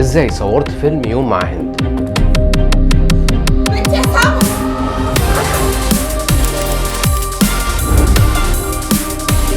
ازاي صورت فيلم يوم مع هند.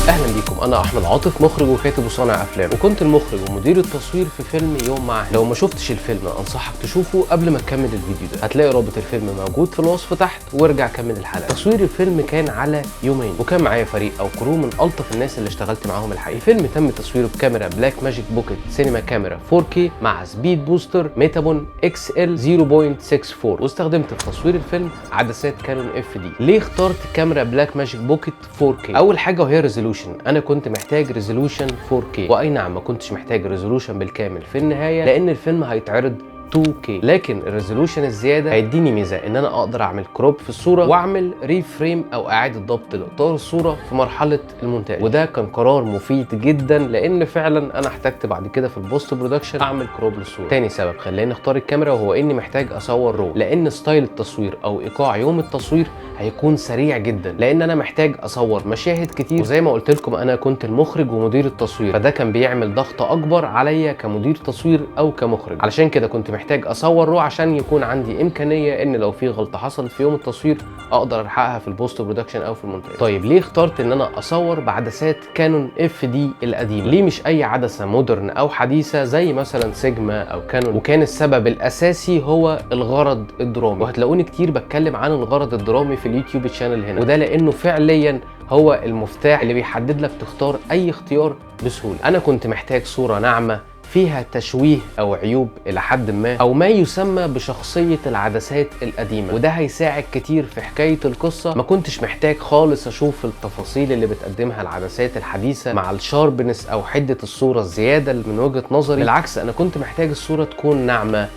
اهلا بيكم، انا احمد عاطف، مخرج وكاتب وصانع افلام، وكنت المخرج ومدير التصوير في فيلم يوم مع هند. لو ما شفتش الفيلم انصحك تشوفه قبل ما تكمل الفيديو ده، هتلاقي رابط الفيلم موجود في الوصف تحت، وارجع كمل الحلقه. تصوير الفيلم كان على يومين، وكان معايا فريق او كرو من الطف الناس اللي اشتغلت معاهم الحقيقه. الفيلم تم تصويره بكاميرا بلاك ماجيك بوكيت سينما كاميرا 4K مع سبيد بوستر ميتابون XL 0.64، واستخدمت في تصوير الفيلم عدسات كانون FD. ليه اخترت كاميرا بلاك ماجيك بوكيت 4K؟ اول حاجه وهي ريزولوشن، انا كنت محتاج ريزولوشن 4K، واي نعم ما كنتش محتاج ريزولوشن بالكامل في النهايه لان الفيلم هيتعرض 2K، لكن الريزولوشن الزياده هيديني ميزه ان انا اقدر اعمل كروب في الصوره واعمل ريفريم او اعاده ضبط لاطار الصوره في مرحله المونتاج، وده كان قرار مفيد جدا لان فعلا انا احتجت بعد كده في البوست برودكشن اعمل كروب للصوره. تاني سبب خلاني اختار الكاميرا وهو اني محتاج اصور رو، لان ستايل التصوير او ايقاع يوم التصوير هيكون سريع جدا، لان انا محتاج اصور مشاهد كتير، وزي ما قلت لكم انا كنت المخرج ومدير التصوير، فده كان بيعمل ضغط اكبر عليا كمدير تصوير او كمخرج. علشان كده كنت محتاج اصور رو عشان يكون عندي امكانيه ان لو في غلطه حصلت في يوم التصوير اقدر الحقها في البوست برودكشن او في المونتاج. طيب ليه اخترت ان انا اصور بعدسات كانون FD القديمه؟ ليه مش اي عدسه مودرن او حديثه زي مثلا سيجما او كانون؟ وكان السبب الاساسي هو الغرض الدرامي، وهتلاقوني كتير بتكلم عن الغرض الدرامي في اليوتيوب تشانل هنا، وده لانه فعليا هو المفتاح اللي بيحدد لك تختار اي اختيار بسهوله. انا كنت محتاج صوره ناعمه فيها تشويه او عيوب الى حد ما، او ما يسمى بشخصيه العدسات القديمه، وده هيساعد كتير في حكايه القصه. ما كنتش محتاج خالص اشوف التفاصيل اللي بتقدمها العدسات الحديثه مع الشاربنس او حده الصوره الزياده من وجهه نظري. بالعكس انا كنت محتاج الصوره تكون ناعمه،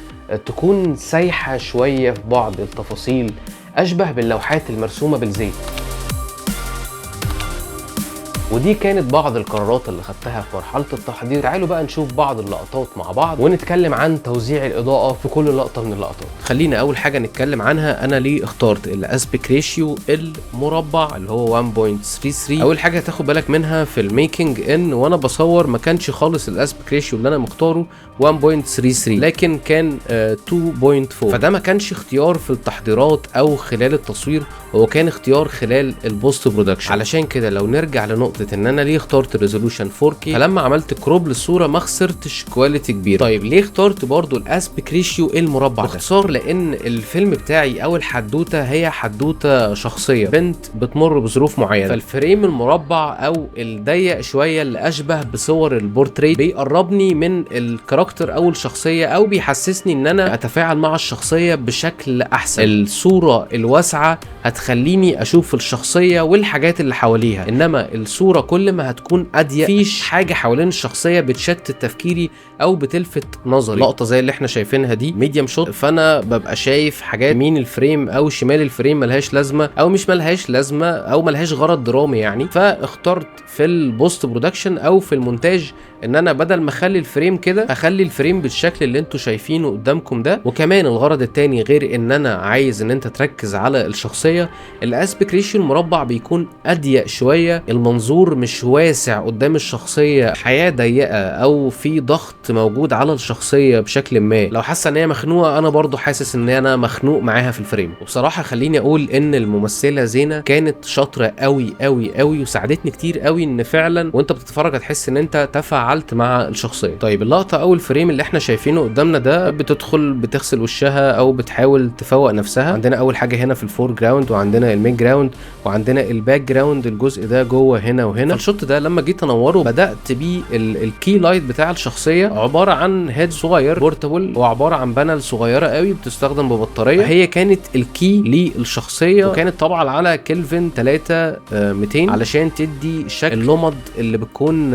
تكون سايحه شويه في بعض التفاصيل، اشبه باللوحات المرسومه بالزيت. ودي كانت بعض القرارات اللي خدتها في مرحله التحضير. تعالوا بقى نشوف بعض اللقطات مع بعض ونتكلم عن توزيع الاضاءه في كل لقطه من اللقطات. خلينا اول حاجه نتكلم عنها انا ليه اخترت الاسبيكت ريشيو المربع اللي هو 1.33. اول حاجه تاخد بالك منها في الميكنج ان وانا بصور ما كانش خالص الاسبيكت ريشيو اللي انا مختاره 1.33 لكن كان 2.4، فده ما كانش اختيار في التحضيرات او خلال التصوير، هو كان اختيار خلال البوست برودكشن. علشان كده لو نرجع لنقطه ان انا ليه اخترت ريزولوشن 4K، فلما عملت كروب للصوره ما خسرتش كواليتي كبيره. طيب ليه اخترت برضو الاسبيكت ريشيو المربع؟ باختصار لان الفيلم بتاعي او الحدوته هي حدوته شخصيه، بنت بتمر بظروف معينه، فالفريم المربع او الضيق شويه اللي اشبه بصور البورتريت بيقربني من الكاركتر او الشخصيه، او بيحسسني ان انا اتفاعل مع الشخصيه بشكل احسن. الصوره الواسعه هتخليني اشوف الشخصيه والحاجات اللي حواليها، انما الصوره كل ما هتكون اضيق مفيش حاجه حوالين الشخصيه بتشتت تفكيري او بتلفت نظري. لقطه زي اللي احنا شايفينها دي ميديم شوت، فانا ببقى شايف حاجات يمين الفريم او شمال الفريم ملهاش لازمه او مش ملهاش لازمه او ملهاش غرض درامي يعني. فاخترت في البوست برودكشن او في المونتاج ان انا بدل ما اخلي الفريم كده اخلي الفريم بالشكل اللي انتوا شايفينه قدامكم ده. وكمان الغرض التاني غير ان انا عايز ان انت تركز على الشخصيه، الاسبيكت ريشيو المربع بيكون اضيق شويه، المنظور مش واسع قدام الشخصيه، حياه ضيقه او في ضغط موجود على الشخصيه بشكل ما. لو حاسه ان هي مخنوقه انا برضو حاسس ان انا مخنوق معاها في الفريم. وبصراحه خليني اقول ان الممثله زينه كانت شاطره قوي قوي قوي وساعدتني كتير قوي، ان فعلا وانت بتتفرج هتحس ان انت تفاعلت مع الشخصيه. طيب اللقطه او الفريم اللي احنا شايفينه قدامنا ده بتدخل بتغسل وشها او بتحاول تفوق نفسها. عندنا اول حاجه هنا في الفور جراوند، وعندنا الميد جراوند، وعندنا الباك جراوند الجزء ده جوه هنا وهنا. فالشوت ده لما جيت انوره بدات بيه الكي لايت بتاع الشخصيه، عباره عن هيد صغير بورتابل وعباره عن بانل صغيره قوي بتستخدم ببطاريه، هي كانت الكي للشخصيه، وكانت طبعا على كلفن 3200 علشان تدي شكل اللمض اللي بتكون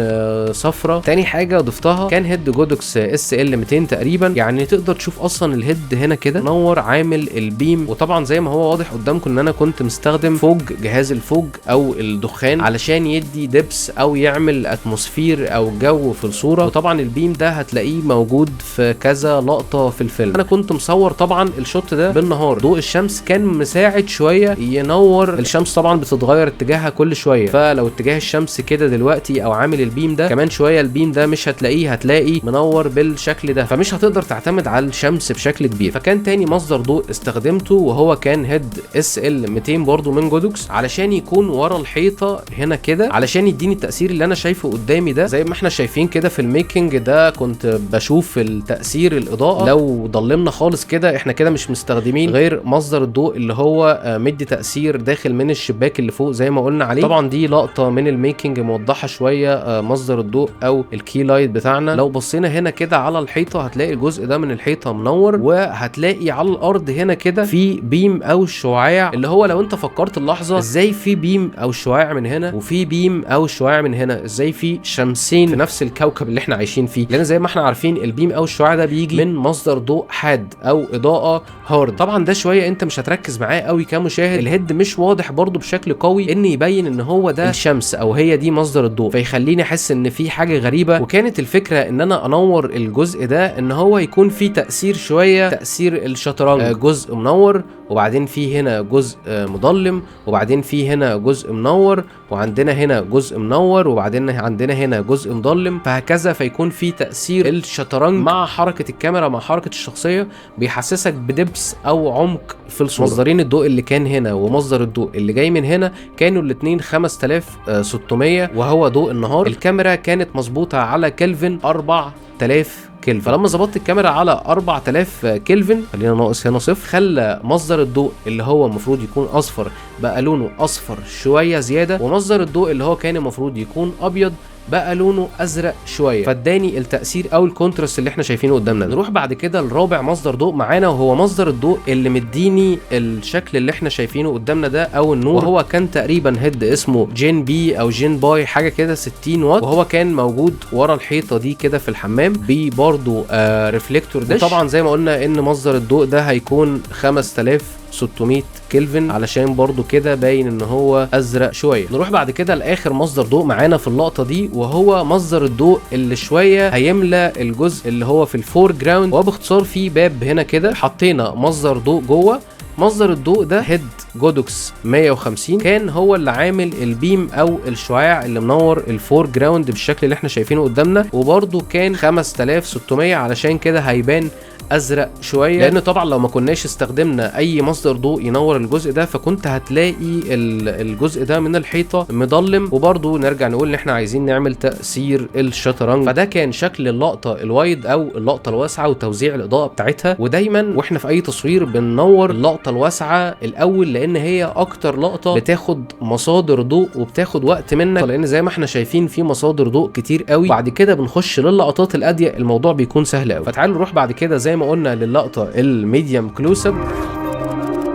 صفرة. تاني حاجه ضفتها كان هيد جودوكس SL 200 تقريبا، يعني تقدر تشوف اصلا الهيد هنا كده منور عامل البيم. وطبعا زي ما هو واضح قدامكم ان انا كنت مستخدم فوج، جهاز الفوج او الدخان علشان يدي دبس او يعمل اتموسفير او جو في الصوره. وطبعا البيم ده هتلاقيه موجود في كذا لقطه في الفيلم. انا كنت مصور طبعا الشوت ده بالنهار، ضوء الشمس كان مساعد شويه ينور. الشمس طبعا بتتغير اتجاهها كل شويه، فلو اتجاه الشمس كده دلوقتي او عامل البيم ده، كمان شويه البيم ده مش هتلاقيه منور بالشكل ده، فمش هتقدر تعتمد على الشمس بشكل كبير. فكان تاني مصدر ضوء استخدمته وهو كان هيد SL 200 برضو من جودوكس، علشان يكون ورا الحيطه هنا كده، علشان يديني التاثير اللي انا شايفه قدامي ده. زي ما احنا شايفين كده في الميكنج ده كنت بشوف التاثير الاضاءه. لو ضلمنا خالص كده احنا كده مش مستخدمين غير مصدر الضوء اللي هو مدي تاثير داخل من الشباك اللي فوق زي ما قلنا عليه. طبعا دي لقطه من الميكنج موضحه شويه مصدر الضوء او الكي لايت بتاعنا. لو بصينا هنا كده على الحيطه هتلاقي الجزء ده من الحيطه منور، وهتلاقي على الارض هنا كده في بيم او شعاع، اللي هو لو انت فكرت اللحظه ازاي في بيم او شعاع من هنا وفي بيم او شعاع من هنا، ازاي في شمسين في نفس الكوكب اللي احنا عايشين فيه. لان زي ما احنا عارفين البيم او الشعاع ده بيجي من مصدر ضوء حاد او اضاءه هارد. طبعا ده شويه انت مش هتركز معاه قوي كمشاهد، الهيد مش واضح برضو بشكل قوي ان يبين ان هو ده الشمس او هي دي مصدر الضوء، فيخليني احس ان في حاجه غريبه. وكانت الفكره ان انا انور الجزء ده ان هو يكون فيه تاثير شويه تاثير الشطرنج، جزء منور وبعدين في هنا جزء مظلم وبعدين في هنا جزء منور وعندنا هنا جزء منور وبعدين عندنا هنا جزء مظلم، فهكذا. فيكون في تاثير الشطرنج مع حركه الكاميرا مع حركه الشخصيه، بيحسسك بدبس او عمق في الصوره. مصدرين الضوء اللي كان هنا ومصدر الضوء اللي جاي من هنا كانوا الاثنين 5600 وهو ضوء النهار. الكاميرا كانت مظبوطه على كلفن 4000 كلفن، فلما ظبطت الكاميرا على 4000 كلفن، خلينا ناقص هنا صفر، خلى مصدر الضوء اللي هو المفروض يكون اصفر بقى لونه اصفر شويه زياده، ومصدر الضوء اللي هو كان المفروض يكون ابيض بقى لونه ازرق شويه، فاداني التاثير او الكونتراست اللي احنا شايفينه قدامنا ده. نروح بعد كده لرابع مصدر ضوء معانا، وهو مصدر الضوء اللي مديني الشكل اللي احنا شايفينه قدامنا ده او النور، وهو كان تقريبا هيد اسمه جين بي او جين باي حاجه كده 60 واط، وهو كان موجود ورا الحيطه دي كده في الحمام برضه ريفليكتور داش. طبعا زي ما قلنا ان مصدر الضوء ده هيكون 5600 كلفن علشان برضو كده باين ان هو ازرق شويه. نروح بعد كده لاخر مصدر ضوء معانا في اللقطه دي، وهو مصدر الضوء اللي شويه هيملى الجزء اللي هو في الفور جراوند، وباختصار في باب هنا كده حطينا مصدر ضوء جوه. مصدر الضوء ده هيد جودوكس 150، كان هو اللي عامل البيم او الشعاع اللي منور الفور جراوند بالشكل اللي احنا شايفينه قدامنا، وبرده كان 5600 علشان كده هيبان ازرق شويه، لان طبعا لو ما كناش استخدمنا اي مصدر ضوء ينور الجزء ده فكنت هتلاقي الجزء ده من الحيطه مظلم. وبرده نرجع نقول ان احنا عايزين نعمل تاثير الشطرنج، فده كان شكل اللقطه الوايد او اللقطه الواسعه وتوزيع الاضاءه بتاعتها. ودايما واحنا في اي تصوير بننور اللقطه الواسعه الاول، لان هي اكتر لقطه بتاخد مصادر ضوء وبتاخد وقت منك، لان زي ما احنا شايفين في مصادر ضوء كتير قوي. بعد كده بنخش للقطات الأضيق، الموضوع بيكون سهل قوي. فتعالوا نروح بعد كده زي ما قلنا للقطه الميديم كلوز اب.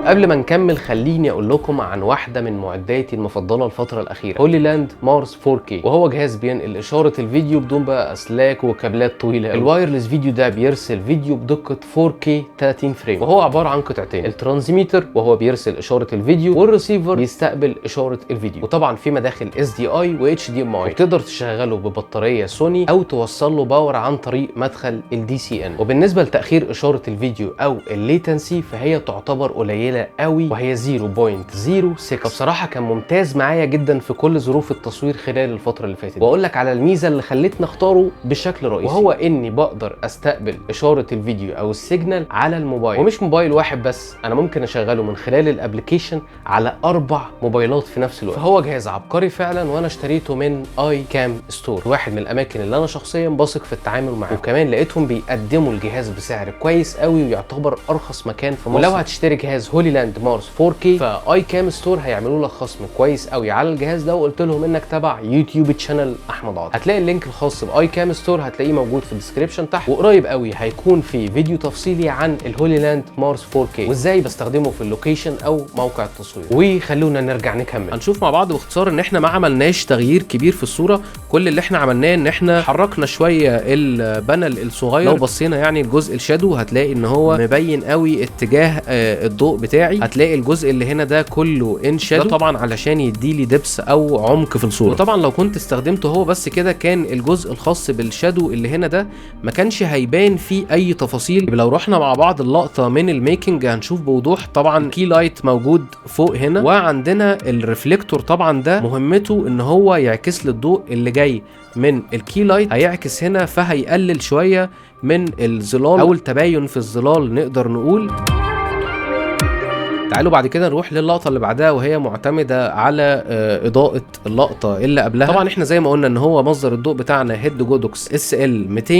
قبل ما نكمل خليني اقول لكم عن واحده من معداتي المفضله الفتره الاخيره، هولي لاند مارس 4K، وهو جهاز بينقل اشاره الفيديو بدون بقى اسلاك وكابلات طويله. الوايرلس فيديو ده بيرسل فيديو بدقه 4K 30 فريم، وهو عباره عن قطعتين، الترانسميتر وهو بيرسل اشاره الفيديو، والريسيفر بيستقبل اشاره الفيديو. وطبعا في مداخل SDI و HDMI، وتقدر تشغله ببطاريه سوني او توصل له باور عن طريق مدخل DCN. وبالنسبه لتاخير اشاره الفيديو او الليتنسي فهي تعتبر قليله قوي، وهي 0.06. فبصراحه كان ممتاز معايا جدا في كل ظروف التصوير خلال الفتره اللي فاتت. واقول لك على الميزه اللي خلتني اختاره بشكل رئيسي، وهو اني بقدر استقبل اشاره الفيديو او السيجنال على الموبايل، ومش موبايل واحد بس، انا ممكن اشغله من خلال الابلكيشن على 4 موبايلات في نفس الوقت. فهو جهاز عبقري فعلا، وانا اشتريته من اي كام ستور، واحد من الاماكن اللي انا شخصيا بثق في التعامل معاه، وكمان لقيتهم بيقدموا الجهاز بسعر كويس قوي ويعتبر ارخص مكان في مصر. ولو هتشتري جهاز هولي لاند مارس 4K فاي كام ستور هيعملوا لك خصم كويس قوي على الجهاز ده، وقلت لهم انك تبع يوتيوب تشانل احمد عاطف. هتلاقي اللينك الخاص باي كام ستور هتلاقيه موجود في الديسكربشن تحت، وقريب قوي هيكون في فيديو تفصيلي عن الهولي لاند مارس 4K وازاي بستخدمه في اللوكيشن او موقع التصوير. وخلونا نرجع نكمل. هنشوف مع بعض باختصار ان احنا ما عملناش تغيير كبير في الصوره، كل اللي احنا عملناه ان احنا حركنا شويه البانل الصغير. لو بصينا يعني الجزء الشادو هتلاقي ان هو مبين قوي اتجاه الضوء بتاعي. هتلاقي الجزء اللي هنا ده كله ان شادو، ده طبعا علشان يديلي دبس او عمق في الصوره. وطبعا لو كنت استخدمته هو بس كده كان الجزء الخاص بالشادو اللي هنا ده ما كانش هيبان فيه اي تفاصيل. لو رحنا مع بعض اللقطه من الميكنج هنشوف بوضوح طبعا كي لايت موجود فوق هنا، وعندنا الريفليكتور طبعا ده مهمته ان هو يعكس لي الضوء اللي جاي من الكي لايت، هيعكس هنا فهيقلل شويه من الظلال او التباين في الظلال نقدر نقول. تعالوا بعد كده نروح للقطه اللي بعدها وهي معتمده على اضاءه اللقطه اللي قبلها. طبعا احنا زي ما قلنا ان هو مصدر الضوء بتاعنا هيد جودوكس SL200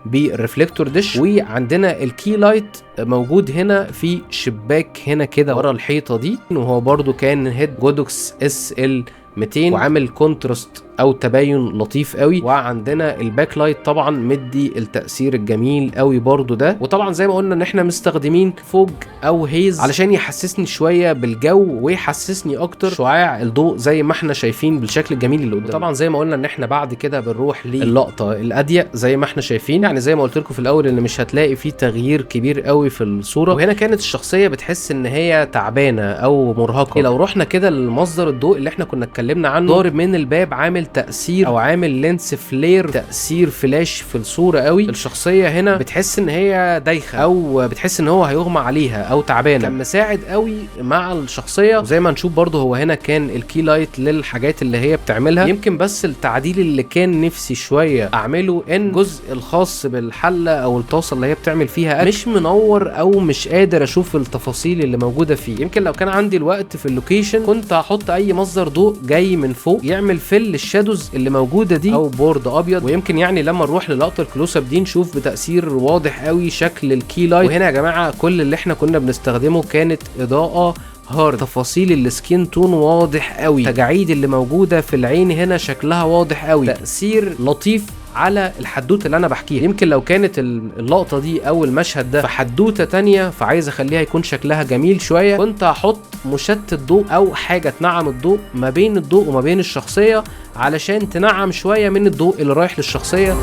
بالريفليكتور ديش، وعندنا الكي لايت موجود هنا في شباك هنا كده ورا الحيطه دي، وهو برضو كان هيد جودوكس SL200 وعامل كونتراست او تباين لطيف قوي. وعندنا الباك لايت طبعا مدي التأثير الجميل قوي برضو ده. وطبعا زي ما قلنا ان احنا مستخدمين فوج او هيز علشان يحسسني شويه بالجو ويحسسني اكتر شعاع الضوء زي ما احنا شايفين بالشكل الجميل اللي قدام. طبعا زي ما قلنا ان احنا بعد كده بنروح للقطه الاضيق زي ما احنا شايفين. يعني زي ما قلت لكم في الاول ان مش هتلاقي فيه تغيير كبير قوي في الصوره، وهنا كانت الشخصيه بتحس ان هي تعبانه او مرهقه. لو رحنا كده لمصدر الضوء اللي احنا كنا اتكلمنا عنه، ضارب من الباب عامل تأثير او عامل لينس فلير، تأثير فلاش في الصورة قوي. الشخصية هنا بتحس ان هي دايخة او بتحس ان هو هيغمى عليها او تعبانة، كان مساعد قوي مع الشخصية. وزي ما نشوف برضو هو هنا كان الكي لايت للحاجات اللي هي بتعملها. يمكن بس التعديل اللي كان نفسي شوية اعمله ان الجزء الخاص بالحلة او الطاسة اللي هي بتعمل فيها مش منور او مش قادر اشوف التفاصيل اللي موجودة فيه. يمكن لو كان عندي الوقت في اللوكيشن كنت هحط اي مصدر ضوء جاي من فوق يعمل فل الشادوز اللي موجوده دي او بورد ابيض. ويمكن يعني لما نروح للقطه الكلوز اب دي نشوف بتاثير واضح قوي شكل الكي لايت. وهنا يا جماعه كل اللي احنا كنا بنستخدمه كانت اضاءه هارد، تفاصيل السكين تون واضح قوي، التجاعيد اللي موجوده في العين هنا شكلها واضح قوي، تاثير لطيف على الحدوته اللي انا بحكيها. يمكن لو كانت اللقطه دي او المشهد ده في حدوته تانية فعايز اخليها يكون شكلها جميل شويه، كنت هحط مشتت ضوء او حاجه تنعم الضوء ما بين الضوء وما بين الشخصيه علشان تنعم شويه من الضوء اللي رايح للشخصيه.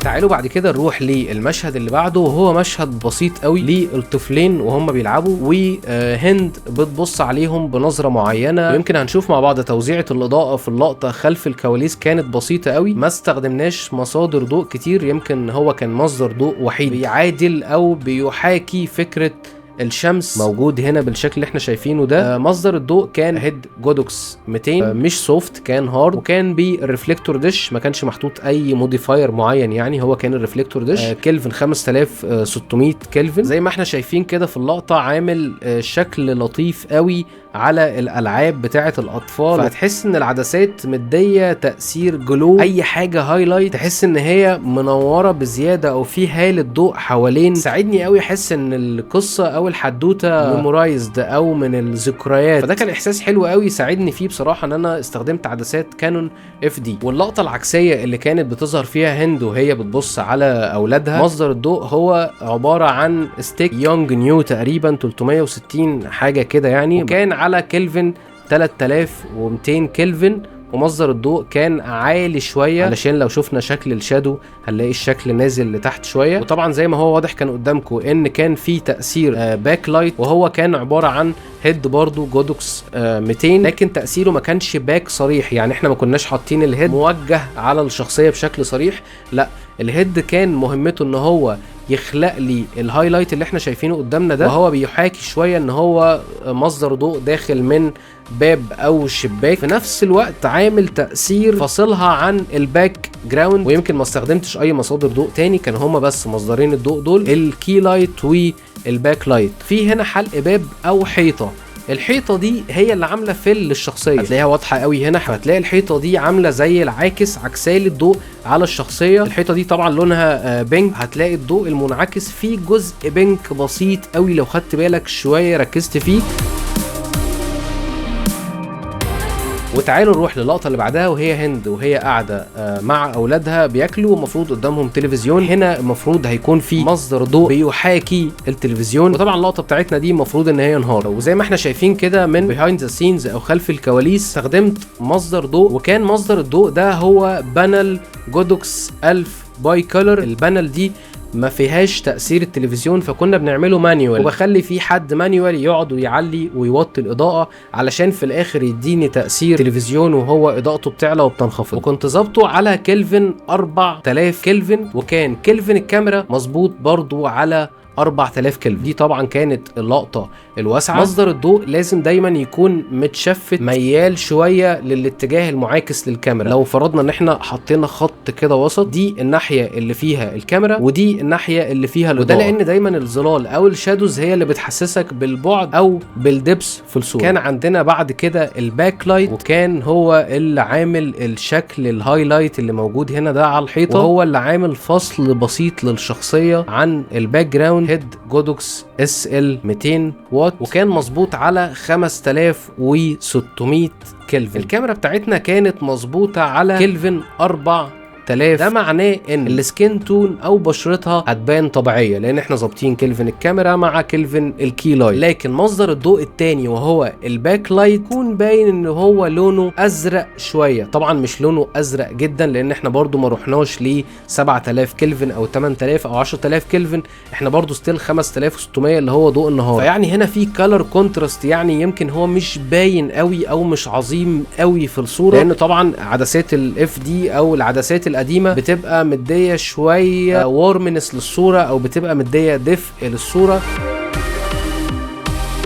تعالوا بعد كده نروح للمشهد اللي بعده، وهو مشهد بسيط قوي للطفلين وهم بيلعبوا، وهند بتبص عليهم بنظره معينه. ويمكن هنشوف مع بعض توزيعه الاضاءه في اللقطه خلف الكواليس كانت بسيطه قوي، ما استخدمناش مصادر ضوء كتير. يمكن هو كان مصدر ضوء وحيد بيعادل او بيحاكي فكره الشمس موجود هنا بالشكل اللي احنا شايفينه ده. مصدر الضوء كان هيد جودوكس 200، مش سوفت، كان هارد، وكان بالريفليكتور ديش، ما كانش محطوط اي موديفاير معين، يعني هو كان الريفليكتور ديش كلفن 5600 كلفن زي ما احنا شايفين كده في اللقطه. عامل شكل لطيف قوي على الالعاب بتاعه الاطفال، فهتحس ان العدسات مديه تاثير جلو، اي حاجه هايلايت تحس ان هي منوره بزياده او في هاله ضوء حوالين. ساعدني قوي احس ان القصه او الحدوته ميمورايزد او من الذكريات، فده كان احساس حلو قوي ساعدني فيه بصراحه ان انا استخدمت عدسات كانون FD. واللقطه العكسيه اللي كانت بتظهر فيها هند وهي بتبص على اولادها، مصدر الضوء هو عباره عن ستيك يونج نيو تقريبا 360 حاجه كده يعني، وكان على كلفن 3200 كلفن، ومصدر الضوء كان عالي شويه علشان لو شفنا شكل الشادو هنلاقي الشكل نازل لتحت شويه. وطبعا زي ما هو واضح كان قدامكم ان كان في تاثير باك لايت، وهو كان عباره عن هيد برضو جودوكس 200، لكن تاثيره ما كانش باك صريح، يعني احنا ما كناش حاطين الهيد موجه على الشخصيه بشكل صريح، لا الهيد كان مهمته ان هو يخلق لي الهايلايت اللي احنا شايفينه قدامنا ده، وهو بيحاكي شويه ان هو مصدر ضوء داخل من باب او شباك، في نفس الوقت عامل تاثير فاصلها عن الباك جراوند. ويمكن ما استخدمتش اي مصادر ضوء تاني، كان هما بس مصدرين الضوء دول، الكي لايت والباك لايت. في هنا حلق باب او حيطه، الحيطه دي هي اللي عامله فل للشخصيه، هتلاقيها واضحه قوي هنا، هتلاقي الحيطه دي عامله زي العاكس، عكسالي الضوء على الشخصيه. الحيطه دي طبعا لونها بينك، هتلاقي الضوء المنعكس فيه جزء بينك بسيط قوي لو خدت بالك شويه ركزت فيه. وتعالوا نروح للقطه اللي بعدها، وهي هند وهي قاعده مع اولادها بياكلوا، ومفروض قدامهم تلفزيون. هنا المفروض هيكون في مصدر ضوء بيحاكي التلفزيون، وطبعا اللقطه بتاعتنا دي المفروض ان هي نهار، وزي ما احنا شايفين كده من behind the scenes او خلف الكواليس استخدمت مصدر ضوء، وكان مصدر الضوء ده هو بانل جودوكس 1000 باي كولر. البانل دي ما فيهاش تأثير التلفزيون، فكنا بنعمله مانيوال، وبخلي في حد مانيوال يقعد ويعلي ويوطي الإضاءة علشان في الآخر يديني تأثير تلفزيون وهو إضاءته بتعلى وبتنخفض. وكنت ظابطه على كلفن 4000 كلفن، وكان كلفن الكاميرا مظبوط برضو على 4000 كلفن. دي طبعا كانت اللقطة الواسعة. مصدر الضوء لازم دايما يكون متشفت ميال شوية للاتجاه المعاكس للكاميرا. لو فرضنا ان احنا حطينا خط كده وسط، دي الناحية اللي فيها الكاميرا ودي الناحية اللي فيها الإضاءة، وده لان دايما الظلال او الشادوز هي اللي بتحسسك بالبعد او بالدبس في الصورة. كان عندنا بعد كده الباك لايت، وكان هو اللي عامل الشكل الهايلايت اللي موجود هنا ده على الحيطة، وهو اللي عامل فصل بسيط للشخصية عن الباك جراوند. هيد جودوكس SL 200 واط، وكان مظبوط على 5600 كلفن. الكاميرا بتاعتنا كانت مظبوطة على كلفن 4000. ده معناه ان السكين تون او بشرتها هتبان طبيعيه، لان احنا ظابطين كلفن الكاميرا مع كلفن الكي لايت. لكن مصدر الضوء التاني وهو الباك لايت يكون باين ان هو لونه ازرق شويه. طبعا مش لونه ازرق جدا، لان احنا برضو ما رحناش ل 7000 كلفن او 8000 او 10000 كلفن، احنا برضو ستيل 5600 اللي هو ضوء النهار. فيعني هنا في كالر كونتراست، يعني يمكن هو مش باين قوي او مش عظيم قوي في الصوره، لان طبعا عدسات الاف دي او العدسات القديمه بتبقى مديه شويه وارمنس للصوره، او بتبقى مديه دفء للصوره.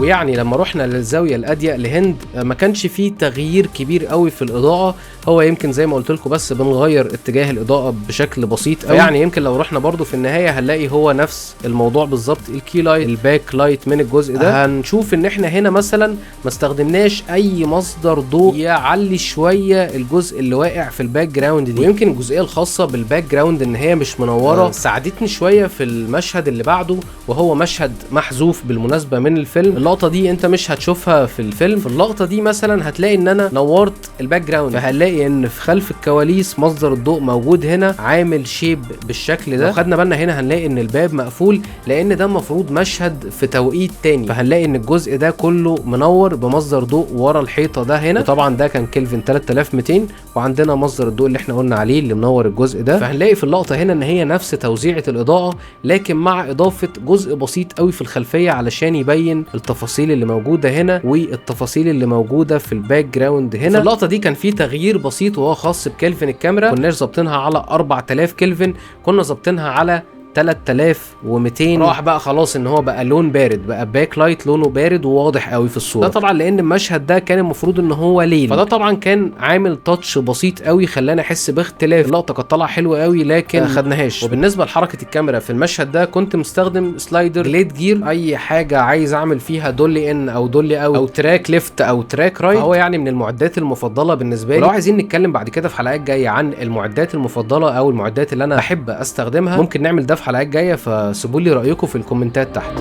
ويعني لما رحنا للزاويه الأضيق لهند ما كانش فيه تغيير كبير قوي في الاضاءه، هو يمكن زي ما قلت لكم بس بنغير اتجاه الاضاءه بشكل بسيط قوي. يعني يمكن لو رحنا برضو في النهايه هنلاقي هو نفس الموضوع بالظبط. الكي لايت الباك لايت من الجزء ده هنشوف ان احنا هنا مثلا ما استخدمناش اي مصدر ضوء يعلي شويه الجزء اللي واقع في الباك جراوند دي. ويمكن الجزئيه الخاصه بالباك جراوند ان هي مش منوره ساعدتني شويه في المشهد اللي بعده، وهو مشهد محذوف بالمناسبه من الفيلم. اللقطه دي انت مش هتشوفها في الفيلم. في اللقطه دي مثلا هتلاقي ان انا نورت الباك جراوند، فهنلاقي ان في خلف الكواليس مصدر الضوء موجود هنا عامل شيب بالشكل ده. لو خدنا بالنا هنا هنلاقي ان الباب مقفول، لان ده المفروض مشهد في توقيت تاني، فهنلاقي ان الجزء ده كله منور بمصدر ضوء ورا الحيطه ده هنا. وطبعا ده كان كلفن 3200، وعندنا مصدر الضوء اللي احنا قلنا عليه اللي منور الجزء ده. فهنلاقي في اللقطه هنا ان هي نفس توزيعه الاضاءه، لكن مع اضافه جزء بسيط قوي في الخلفيه علشان يبين التفاصيل اللي موجوده هنا والتفاصيل اللي موجوده في الباك جراوند هنا. في اللقطه دي كان في تغيير بسيط وهو خاص بكلفن الكاميرا، كناش ظابطينها على 4000 كلفن، كنا ظابطينها على 3200. راح بقى خلاص ان هو بقى لون بارد، بقى باك لايت لونه بارد وواضح قوي في الصوره. ده طبعا لان المشهد ده كان المفروض ان هو ليل، فده طبعا كان عامل تاتش بسيط قوي خلاني احس باختلاف. اللقطه كانت طالعه حلوه قوي لكن ما خدناهاش. وبالنسبه لحركه الكاميرا في المشهد ده كنت مستخدم سلايدر جليد جير، اي حاجه عايز اعمل فيها دولي ان او دولي او تراك ليفت او تراك رايت، هو يعني من المعدات المفضله بالنسبه لي. ولو عايزين نتكلم بعد كده في حلقات جايه عن المعدات المفضله او المعدات اللي انا بحب استخدمها، ممكن نعمل ده في حلقات جايه، فسيبوا لي رايكم في الكومنتات تحت.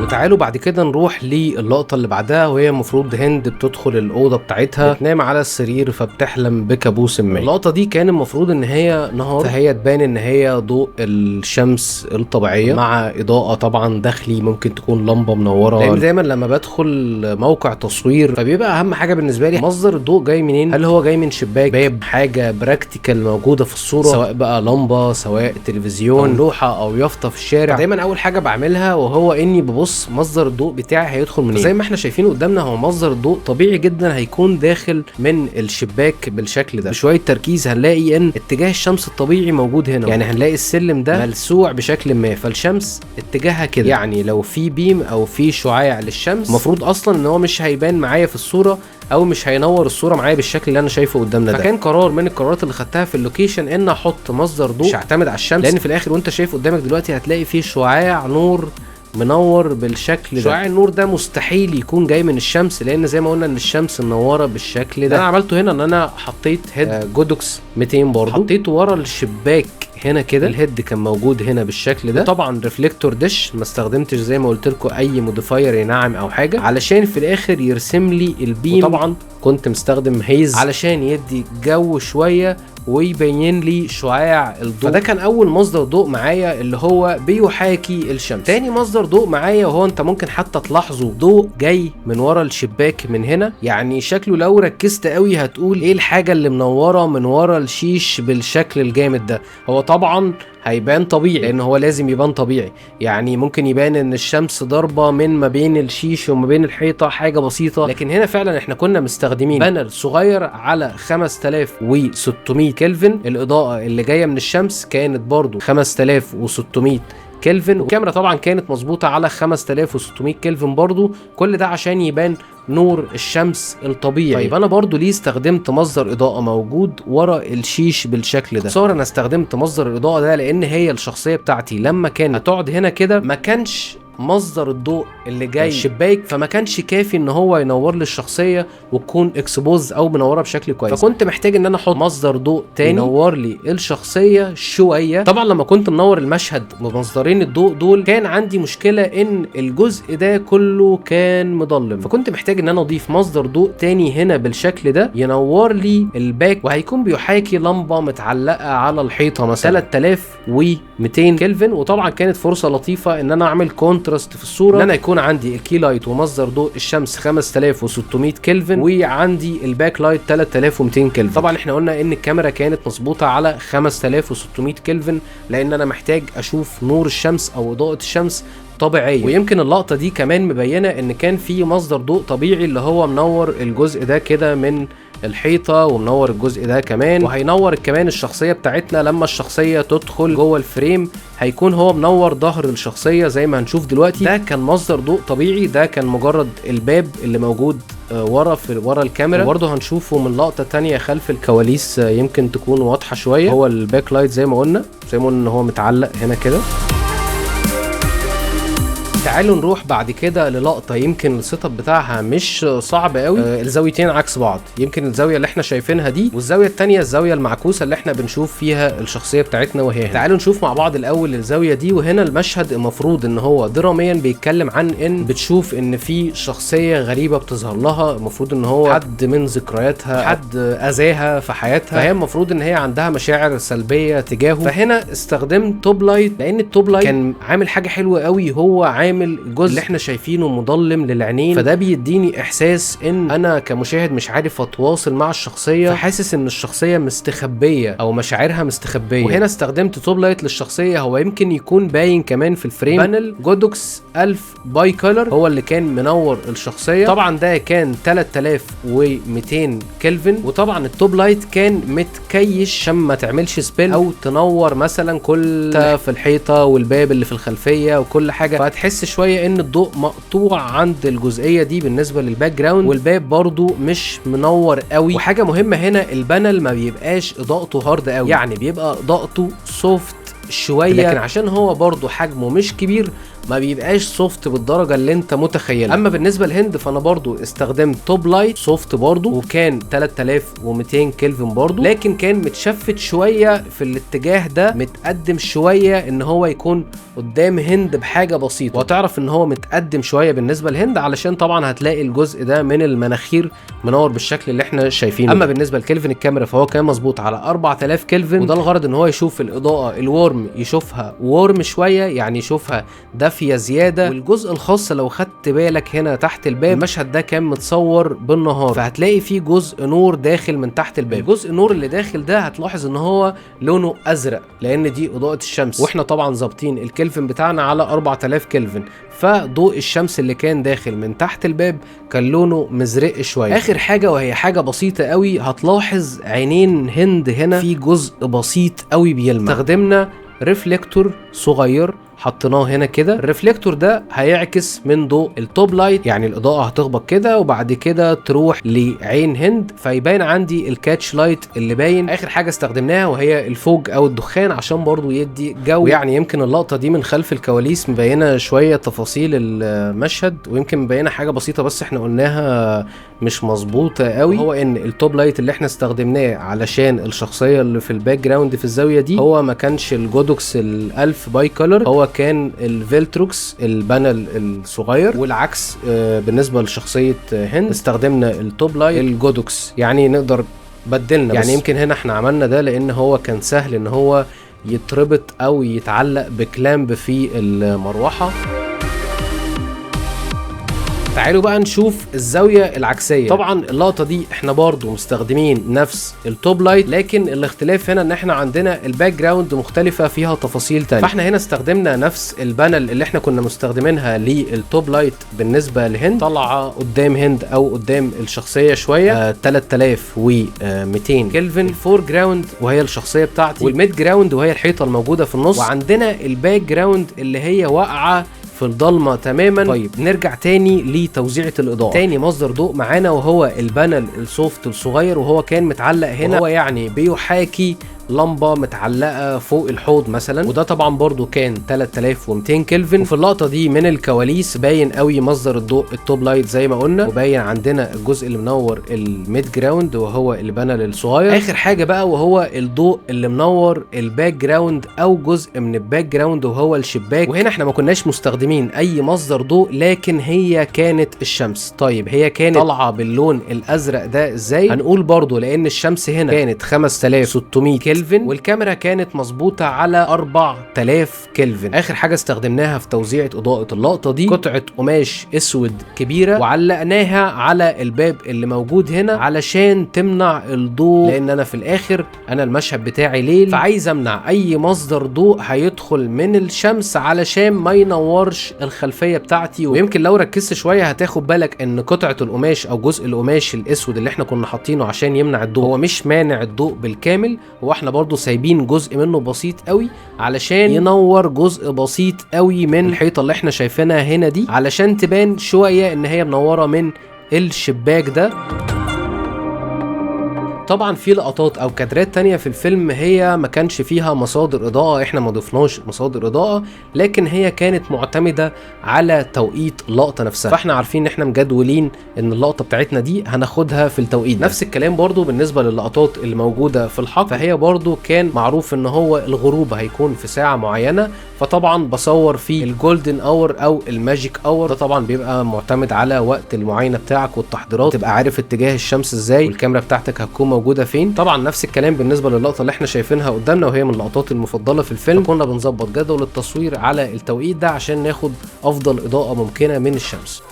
وتعالوا بعد كده نروح للقطه اللي بعدها، وهي المفروض هند بتدخل الاوضه بتاعتها بتنام على السرير فبتحلم بكابوس ما. اللقطه دي كان المفروض ان هي نهار، فهي تبان ان هي ضوء الشمس الطبيعيه مع اضاءه طبعا داخلي، ممكن تكون لمبه منوره. لان دايما لما بدخل موقع تصوير فبيبقى اهم حاجه بالنسبه لي مصدر الضوء جاي منين، هل هو جاي من شباك، باب، حاجه براكتيكال موجوده في الصوره، سواء بقى لمبه، سواء تلفزيون أو لوحه او يافطه في الشارع. دايما اول حاجه بعملها وهو اني ببص مصدر الضوء بتاعي هيدخل منين. زي ما احنا شايفين قدامنا هو مصدر الضوء طبيعي جدا هيكون داخل من الشباك بالشكل ده. بشويه تركيز هنلاقي ان اتجاه الشمس الطبيعي موجود هنا، يعني هنلاقي السلم ده ملسوع بشكل ما، فالشمس اتجاهها كده. يعني لو في بيم او في شعاع للشمس المفروض اصلا ان هو مش هيبان معايا في الصوره او مش هينور الصوره معايا بالشكل اللي انا شايفه قدامنا ده. فكان قرار من القرارات اللي خدتها في اللوكيشن ان احط مصدر ضوء مش هعتمد على الشمس، لان في الاخر وانت شايف قدامك دلوقتي هتلاقي فيه شعاع نور منور بالشكل ده. شعاع النور ده مستحيل يكون جاي من الشمس، لان زي ما قلنا ان الشمس منوره بالشكل ده. انا عملته هنا ان انا حطيت هيد جودوكس 200 برضو، حطيته ورا الشباك هنا كده. الهيد كان موجود هنا بالشكل ده. طبعا ريفليكتور ديش، ما استخدمتش زي ما قلت لكم اي موديفاير ينعم او حاجه علشان في الاخر يرسم لي البيم. وطبعا كنت مستخدم هيز علشان يدي جو شويه ويبين لي شعاع الضوء. فده كان اول مصدر ضوء معايا اللي هو بيحاكي الشمس. تاني مصدر ضوء معايا وهو انت ممكن حتى تلاحظوا ضوء جاي من ورا الشباك من هنا، يعني شكله لو ركزت قوي هتقول ايه الحاجه اللي منوره من ورا الشيش بالشكل الجامد ده. هو طبعا هيبان طبيعي لان هو لازم يبان طبيعي، يعني ممكن يبان ان الشمس ضاربه من ما بين الشيش وما بين الحيطه حاجه بسيطه، لكن هنا فعلا احنا كنا مستخدمين بانل صغير على 5600 كلفن. الاضاءه اللي جايه من الشمس كانت برضو 5600 كلفن، والكاميرا طبعا كانت مظبوطه على 5600 كلفن برضو. كل ده عشان يبان نور الشمس الطبيعي. طيب انا برضو ليه استخدمت مصدر اضاءه موجود ورا الشيش بالشكل ده؟ صار انا استخدمت مصدر الاضاءه ده لان هي الشخصيه بتاعتي لما كانت هتقعد هنا كده ما كانش مصدر الضوء اللي جاي الشباك، فما كانش كافي ان هو ينور لي الشخصيه وتكون اكسبوز او منوره بشكل كويس. فكنت محتاج ان انا احط مصدر ضوء تاني ينور لي الشخصيه شويه. طبعا لما كنت منور المشهد بمصدرين الضوء دول كان عندي مشكله ان الجزء ده كله كان مظلم، فكنت محتاج ان انا اضيف مصدر ضوء تاني هنا بالشكل ده ينور لي الباك، وهيكون بيحاكي لمبه متعلقه على الحيطه مثلا 3200 كلفن. وطبعا كانت فرصه لطيفه ان انا اعمل كونتراست في الصوره، ان انا يكون عندي الكي لايت ومصدر ضوء الشمس 5600 كلفن وعندي الباك لايت 3200 كلفن. طبعا احنا قلنا ان الكاميرا كانت مظبوطه على 5600 كلفن لان انا محتاج اشوف نور الشمس او اضاءه الشمس طبيعيه. ويمكن اللقطه دي كمان مبينه ان كان في مصدر ضوء طبيعي اللي هو منور الجزء ده كده من الحيطه ومنور الجزء ده كمان، وهينور كمان الشخصيه بتاعتنا لما الشخصيه تدخل جوه الفريم هيكون هو منور ظهر الشخصيه زي ما هنشوف دلوقتي. ده كان مصدر ضوء طبيعي، ده كان مجرد الباب اللي موجود ورا الكاميرا. وبرضه هنشوفه من لقطه تانية خلف الكواليس يمكن تكون واضحه شويه. هو الباك لايت زي ما قلنا ان هو متعلق هنا كده. تعالوا نروح بعد كده للقطه يمكن السيت اب بتاعها مش صعب قوي. الزاويتين عكس بعض، يمكن الزاويه اللي احنا شايفينها دي والزاويه الثانيه الزاويه المعكوسه اللي احنا بنشوف فيها الشخصيه بتاعتنا وهي هنا. تعالوا نشوف مع بعض الاول الزاويه دي. وهنا المشهد المفروض ان هو دراميا بيتكلم عن ان بتشوف ان في شخصيه غريبه بتظهر لها، المفروض ان هو حد من ذكرياتها، حد اذاها في حياتها، فهي المفروض ان هي عندها مشاعر سلبيه تجاهه. فهنا استخدمت توب لايت لان التوب لايت كان عامل حاجه حلوه قوي، هو عامل الجزء اللي احنا شايفينه مظلم للعينين، فده بيديني احساس ان انا كمشاهد مش عارف اتواصل مع الشخصيه، فحاسس ان الشخصيه مستخبيه او مشاعرها مستخبيه. وهنا استخدمت توب لايت للشخصيه، هو يمكن يكون باين كمان في الفريم. بانل جودوكس 1000 باي كولر هو اللي كان منور الشخصيه. طبعا ده كان 3200 كلفن، وطبعا التوب لايت كان متكيش عشان ما تعملش سبيل او تنور مثلا كل في الحيطه والباب اللي في الخلفيه وكل حاجه، فهتحس شويه ان الضوء مقطوع عند الجزئيه دي بالنسبه للباك جراوند، والباب برضو مش منور قوي. وحاجه مهمه هنا، البانل ما بيبقاش اضاءته هارد قوي، يعني بيبقى اضاءته سوفت شويه، لكن عشان هو برضو حجمه مش كبير ما بيبقاش سوفت بالدرجه اللي انت متخيلها. اما بالنسبه لهند فانا برضو استخدمت توب لايت سوفت برضو، وكان 3200 كلفن برضو، لكن كان متشفت شويه في الاتجاه ده، متقدم شويه ان هو يكون قدام هند بحاجه بسيطه، وهتعرف ان هو متقدم شويه بالنسبه لهند علشان طبعا هتلاقي الجزء ده من المناخير منور بالشكل اللي احنا شايفينه. اما بالنسبه لكلفن الكاميرا فهو كان مظبوط على 4000 كلفن، وده الغرض ان هو يشوف الاضاءه الورم يشوفها وورم شويه، يعني يشوفها دافيه زياده. والجزء الخاص لو خدت بالك هنا تحت الباب، المشهد ده كان متصور بالنهار، فهتلاقي فيه جزء نور داخل من تحت الباب. الجزء النور اللي داخل ده هتلاحظ ان هو لونه ازرق لان دي اضاءه الشمس، واحنا طبعا ظابطين الكلفن بتاعنا على 4000 كلفن، فضوء الشمس اللي كان داخل من تحت الباب كان لونه مزرق شويه. اخر حاجه وهي حاجه بسيطه قوي، هتلاحظ عينين هند هنا في جزء بسيط قوي بيلمع. استخدمنا ريفليكتور صغير حطيناه هنا كده. الريفليكتور ده هيعكس من ضوء التوب لايت، يعني الاضاءه هتخبط كده وبعد كده تروح لعين هند فيبان عندي الكاتش لايت اللي باين. اخر حاجه استخدمناها وهي الفوج او الدخان عشان برضو يدي جو، يعني يمكن اللقطه دي من خلف الكواليس مبينه شويه تفاصيل المشهد، ويمكن مبينه حاجه بسيطه بس احنا قلناها مش مظبوطه قوي، هو ان التوب لايت اللي احنا استخدمناه علشان الشخصيه اللي في الباك جراوند في الزاويه دي هو ما كانش الجودوكس ال1000 باي كولر، هو كان الفيلتروكس البانل الصغير، والعكس بالنسبه لشخصيه هند استخدمنا التوب لايت الجودوكس. يعني نقدر بدلنا، يعني يمكن هنا احنا عملنا ده لان هو كان سهل ان هو يتربط او يتعلق بكلامب في المروحه. تعالوا بقى نشوف الزاويه العكسيه. طبعا اللقطه دي احنا برضو مستخدمين نفس التوب لايت، لكن الاختلاف هنا ان احنا عندنا الباك جراوند مختلفه فيها تفاصيل تانية، فاحنا هنا استخدمنا نفس البانل اللي احنا كنا مستخدمينها للتوب لايت بالنسبه لهند، طالعه قدام هند او قدام الشخصيه شويه 3200 كلفن. الفور جراوند وهي الشخصيه بتاعتي، والميد جراوند وهي الحيطه الموجوده في النص، وعندنا الباك جراوند اللي هي واقعه في الضلمه تماما. طيب نرجع تاني لتوزيعه الاضاءه. تاني مصدر ضوء معانا وهو البانل السوفت الصغير، وهو كان متعلق هنا، وهو يعني بيحاكي لمبه متعلقه فوق الحوض مثلا، وده طبعا برضو كان 3200 كلفن. وفي اللقطه دي من الكواليس باين قوي مصدر الضوء التوب لايت زي ما قلنا، وباين عندنا الجزء اللي منور الميد جراوند وهو البانل الصغير. اخر حاجه بقى وهو الضوء اللي منور الباك جراوند او جزء من الباك جراوند وهو الشباك، وهنا احنا ما كناش مستخدمين اي مصدر ضوء لكن هي كانت الشمس. طيب هي كانت طالعه باللون الازرق ده ازاي؟ هنقول برضو لان الشمس هنا كانت 5600 كلفن والكاميرا كانت مظبوطه على 4000 كلفن. اخر حاجه استخدمناها في توزيعه اضاءه اللقطه دي قطعه قماش اسود كبيره وعلقناها على الباب اللي موجود هنا علشان تمنع الضوء، لان انا في الاخر انا المشهد بتاعي ليل، فعايز امنع اي مصدر ضوء هيدخل من الشمس علشان ما ينورش الخلفيه بتاعتي. ويمكن لو ركزت شويه هتاخد بالك ان قطعه القماش او جزء القماش الاسود اللي احنا كنا حاطينه عشان يمنع الضوء هو مش مانع الضوء بالكامل، هو احنا برضو سايبين جزء منه بسيط قوي علشان ينور جزء بسيط قوي من الحيطه اللي احنا شايفينها هنا دي، علشان تبان شويه ان هي منوره من الشباك ده. طبعا في لقطات او كادرات تانية في الفيلم هي ما كانش فيها مصادر اضاءة، احنا ما ضفناش مصادر اضاءة، لكن هي كانت معتمدة على توقيت اللقطة نفسها، فاحنا عارفين ان احنا مجدولين ان اللقطة بتاعتنا دي هناخدها في التوقيت ده. نفس الكلام برضو بالنسبة للقطات اللي موجودة في الحقل، فهي برضو كان معروف ان هو الغروب هيكون في ساعة معينة، فطبعا بصور في الجولدن اور او الماجيك اور، ده طبعا بيبقى معتمد على وقت المعاينة بتاعك والتحضيرات، تبقى عارف اتجاه الشمس ازاي والكاميرا بتاعتك هتكون موجوده فين. طبعا نفس الكلام بالنسبه للقطه اللي احنا شايفينها قدامنا وهي من اللقطات المفضله في الفيلم، كنا بنظبط جدول التصوير على التوقيت ده عشان ناخد افضل اضاءه ممكنه من الشمس.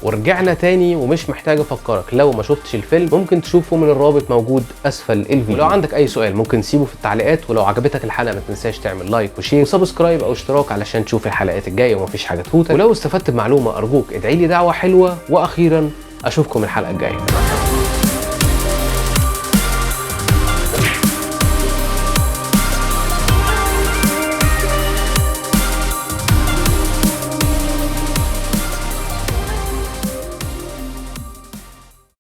ورجعنا تاني ومش محتاج افكرك، لو ما شفتش الفيلم ممكن تشوفه من الرابط موجود اسفل الفيديو، ولو عندك اي سؤال ممكن تسيبه في التعليقات، ولو عجبتك الحلقه ما تنساش تعمل لايك وشير وسبسكرايب او اشتراك علشان تشوف الحلقات الجايه ومفيش حاجه تفوتك، ولو استفدت بمعلومه ارجوك ادعي لي دعوه حلوه، واخيرا اشوفكم الحلقه الجايه.